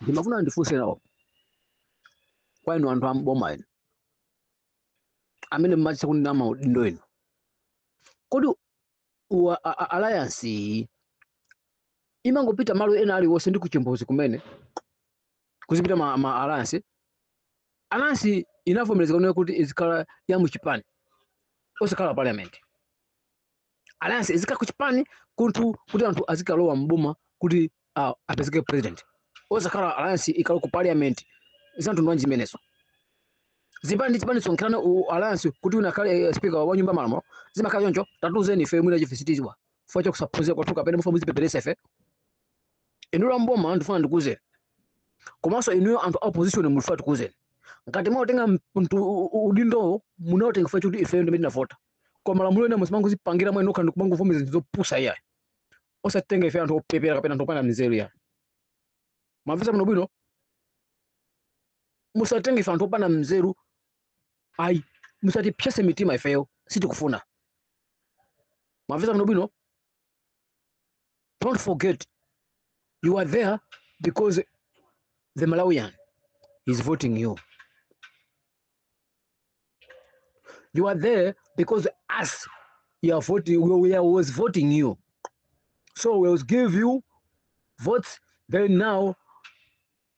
ndimafuna ndifunse nawo kwa inu anthu amboma inu amene mmachita kuti ndama udindo inu, kodi alliance imangopita malo ena aliwonse ndi kuchimbozi kumene kuzipita ma alliance inavomerezeka kuti izikhala ya muchipani osikhala parliament. Alliance izikhala kuchipani kuti anthu azikalowa mboma kuti apezeke president, osakhala alliance ikalo ku parliament zanthu ndwanji zimenezo. Zipani sonkhana alliance kuti unakhale speaker wa nyumba malamulo zimakhala choncho. Tatuzeni ife mwina chifisitizwa fo cha kusaphunzira kwathu kapena mufuna muzipeperesa ife inuyo mboma ndifuna ndikuzeni, komanso inuyo anthu opposition mulifuna tikuzeni. Ngati mwatenga udindo munaotenga fo kuti ife ndimene ndavota, koma malamulo ena musimangozipangira mwene okha ndikumangovomeza ndizopusa iyayi, osatenga ife anthu opepera kapena anthu opanda nzeru iyayi. Mwamvisa bwino bwino, musatenga ife anthu opanda nzeru ayi, musatipyese mitima ifeyo sitikufuna. Mwamvisa bwino bwino, don't forget you are there because the Malawian is voting you. You are there because us, you are voting, we was voting you. So we will give you votes. Then now,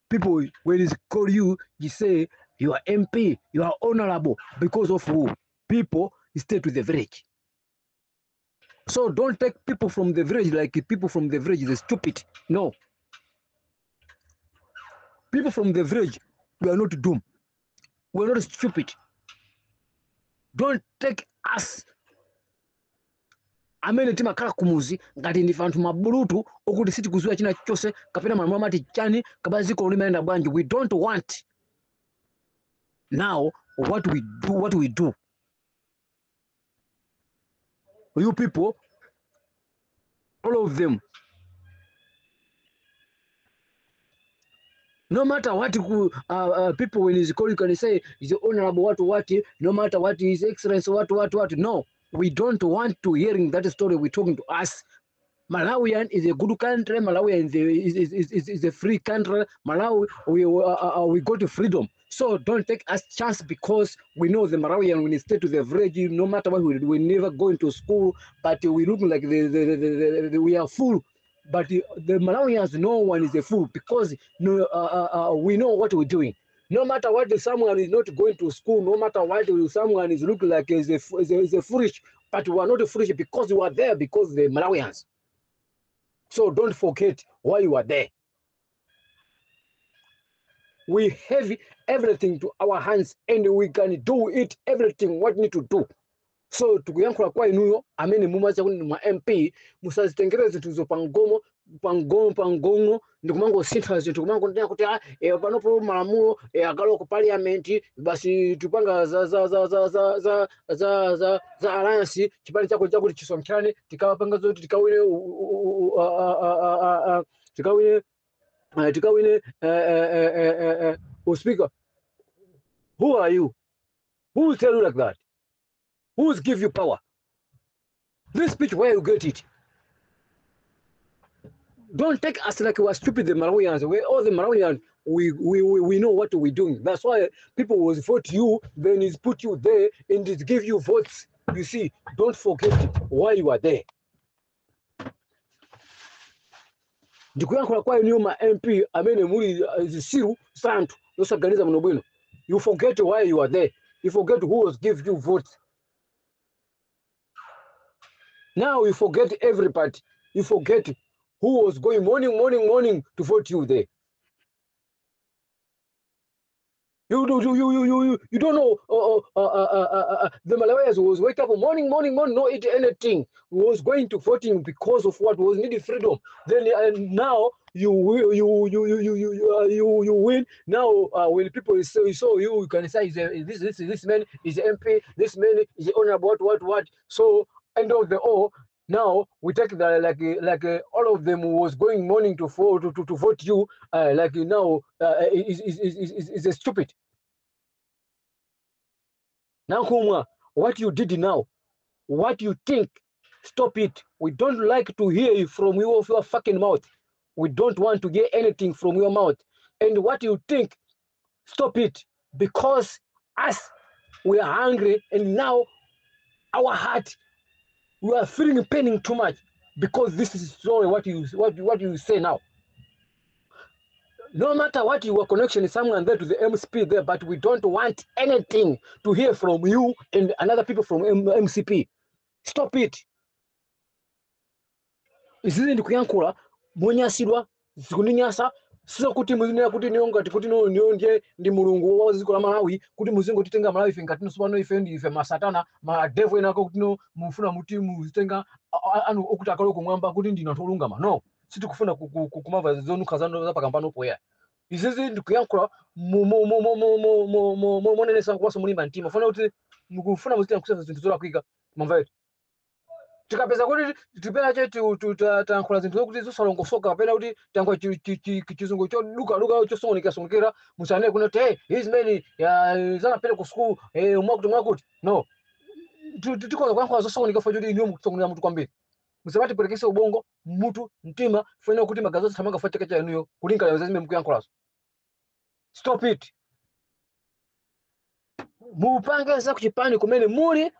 people, when it's call you, you say you are MP, you are honorable because of who? People stay to the village. So don't take people from the village like people from the village is stupid. No. People from the village, we are not doomed. We are not stupid. Don't take us. Amene timakhala kumuzi ngati ndife anthu mabulutu okuti sitikuziwa china chose kapena malamulo amati chani kapena ziko limayenda bwanji. We don't want now what we do. You people, all of them, no matter what people when is called, you can say is honorable what, no matter what his excellence what. No, we don't want to hearing that story. We're talking to us. Malawian is a good country. Malawi is a free country. Malawi, we got freedom. So don't take us chance because we know the Malawian when they stay to the village, no matter what we never go into school, but we look like we are full. But the Malawians, no one is a fool because we know what we're doing. No matter what, someone is not going to school. No matter what, someone is looking like is a foolish. But we are not foolish because we are there because the Malawians. So don't forget why you are there. We have everything to our hands and we can do it everything what we need to do. So tukuyankhula kwa inuyo amene mumacha kuti ma MP musazitengere zinthu zo pangongo ndikumango sintha zinthu kumango ndina kuti panopo malamulo akalo ku parliament basi tupanga za alliance chipani chako chakuti chisonkhane tikawapanga zoti tikawine speaker. Who are you? Who will tell you like that? Who's give you power? This speech, where you get it? Don't take us like we are stupid, the Malawians. We all the Malawians, we know what we're doing. That's why people will vote you, then it's put you there and it give you votes. You see, don't forget why you are there. Ndikuyankhula kwa inu ma MP amene muli zisiru santu yosaganiza muno bwino. You forget why you are there. You forget who was give you votes. Now you forget everybody. You forget who was going morning to vote you there. You don't know. The Malawians was wake up morning, not eat anything. Was going to voting because of what was needed freedom. Then now you win. Now when people say so, you can say this man is MP. This man is honorable. What? So end of the all. Now we take that like all of them was going morning to vote you. Like now is a stupid. Now Kuma, what you did now, what you think, stop it. We don't like to hear from your fucking mouth. We don't want to hear anything from your mouth. and what you think, stop it, because us, we are hungry, and now our heart, we are feeling pain too much, because this is sorry what you say now. No matter what your connection is someone there to the MCP there, but we don't want anything to hear from you and another people from MCP. Stop it. Izizi ndikuyankhula monyasidwa zikuninyasa, sio kuti muzinena kuti niongati kuti ndiye ndi mulungu wa dziko la Malawi, kuti muzingo titenga Malawi ife ngati nsopano ife masatana ma devil enako kuti mufuna muti muzitenga anu okuti akalo kumwamba kuti ndino anthu olungama. No, sitikufuna kumava zonuka zanu za pakambano poya. Izizi ndikuyankhula monenesa kwaso mulimba mtima. Funa kuti mukufuna muzitenga kusasa zinthu zolakwika mamva. Tikapeza kuti tipena chetu tayankhula zinthu zokuti zosalongosoka kapena kuti tayankhula chizungu choduka chosokonekera musanene kuti hey, his men zanapita ku school mwakuti no, tikoza kuyankhula zosokoneka fo kuti niyo mukusokonera mutu kwambiri. Musabati pelekese ubongo mutu mtima funa kuti magazi othamanga fo chaka cha inuyo kulinga zimene mukuyankhulazo. Stop it. Mupange za kuchipani kumene muli,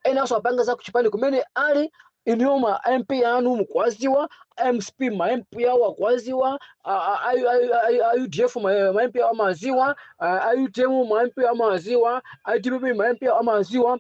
ena so apanga za kuchipani kumene ali, inyoma MP anu mukwaziwa, MCP ma MP yawo akwaziwa, IUDF ma MP yawo amaziwa, IUTM ma MP yawo amaziwa, ITPP ma MP yawo amaziwa.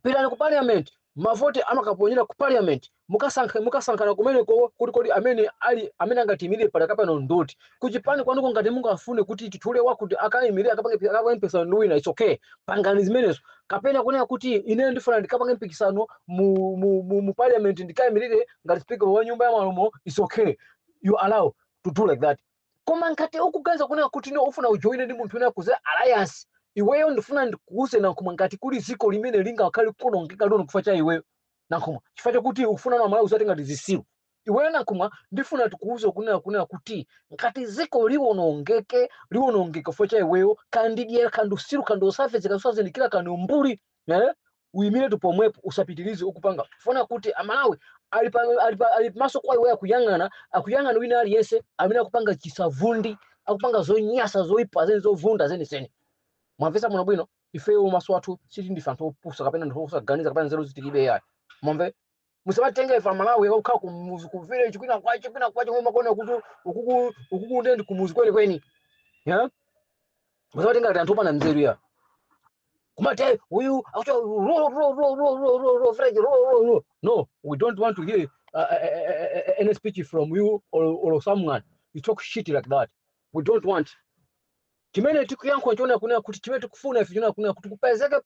Pitani ku parliament, mavote amakaponyera ku parliament, mukasankhana kumene kuti amene angatimire pala kapano ndoti. Kuchipani kwanuko ngati mungafune kuti tithule wakuti akayimirira akapange mpikisano wina, it's okay. Pangani zimenezo. Kapena kunena kuti ine ndifuna ndikapange mpikisano mu parliament ndikayimirire ngati speaker wa nyumba ya malamulo, it's okay. You allow to do like that. Koma ngati ukuganiza kunena kuti no ufuna ujoine ndi munthu wina kuze alliance, iweyo ndifuna ndikuuze nankuma ngati kuli ziko limene lingakhale kuonongeka lino kufa cha iweyo nankuma chifukwa chakuti ufuna na Malawi usati ngati zisiru. Iweyo nankuma ndifuna tikuuze kunena kuti ngati ziko liwonongeke kufa cha iweyo kandidyera kandusiru kandosafeze kasazindikira kanumbuli uimire tupomwepo usapitilize ukupanga. Funa kuti Amalawi ali maso kwa iweyo akuyang'ana wina aliyense amene akupanga chisavundi, akupanga zonyasa zoipa zene zovunda zene. Mwamvesa muno bwino ifeyo maso athu siti ndife anthu opusa kapena anthu osaganiza kapena nzeru zitilibe yayi. Mwamve musabatenga ife Malawi okhala ku village kwina kwacho ngoma kona kuti ukuku ndi kumuzi kweni ya musabatenga ngati anthu opanda nzeru ya kumate uyu akucho ro. No, we don't want to hear any speech from you or someone you talk shit like that. We don't want. Chimene tikuyankho chona kuna kuti chimene tikufuna ife chona kuna kuti kupezeke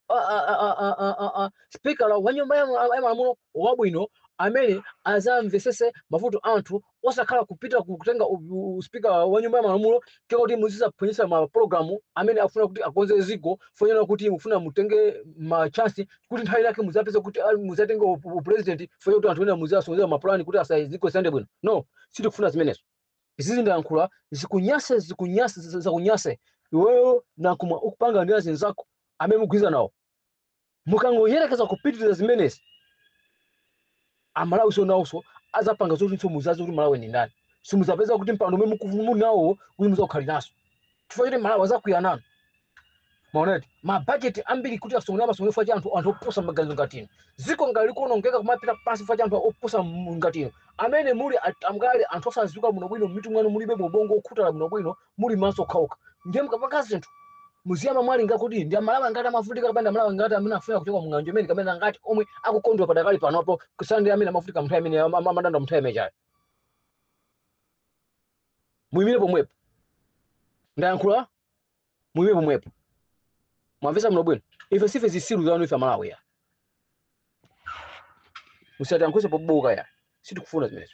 speaker wa nyumba ya malamulo wabwino amene azamvesese mavuto anthu osakhala kupita kutenga speaker wa nyumba ya malamulo kuti muziza phonyesa ma programu amene afuna kuti akonze zigo fonyana kuti mufuna mutenge ma chance kuti nthawi yake muzapeza kuti muzatenge president fonyana kuti anthu ena muzasongeza ma plan kuti asayiziko sande bwino. No, sitikufuna zimenezo. Izizi ndayankhula zikunyase iweyo nankuma ukupanga ndi azinzako amene mugwiza nawo mukangoyerekeza kupitiriza zimenezi Amalawi so nawso azapanga zoti muzazi kuti Malawi ndi ndani. Simuzapeza kuti mpando umene mukufuna nawo kuti muzakhaliraso chifukwa choti Malawi azakuyanana. Maoneti ma budget ambiri kuti asongera masongero fa anthu opusa maganizo ngatino ziko ngali kuonongeka kumapita pansi fa anthu opusa ngatino amene muli amgali anthu osazizuka muno bwino mitu mwanu mulibe bobongo okhutala muno bwino muli maso khauka ndiye mukapanga zinthu muziyama mwali ngakudi ndi Malawi ngati amafutika kapanda Malawi ngati amene afuna kuchoka mng'anjo imene kamene ngati omwe akukondwa padakali panopo kusandi amene amafutika mnthawi amene amadanda mnthawi imeneyo muimire pomwepo ndayankhula muimire pomwepo. Mwamvesa muno bwino ife sife zisiru zanu ife Malawi ya musati yankhuse pobuka ya sitikufuna zimenezo.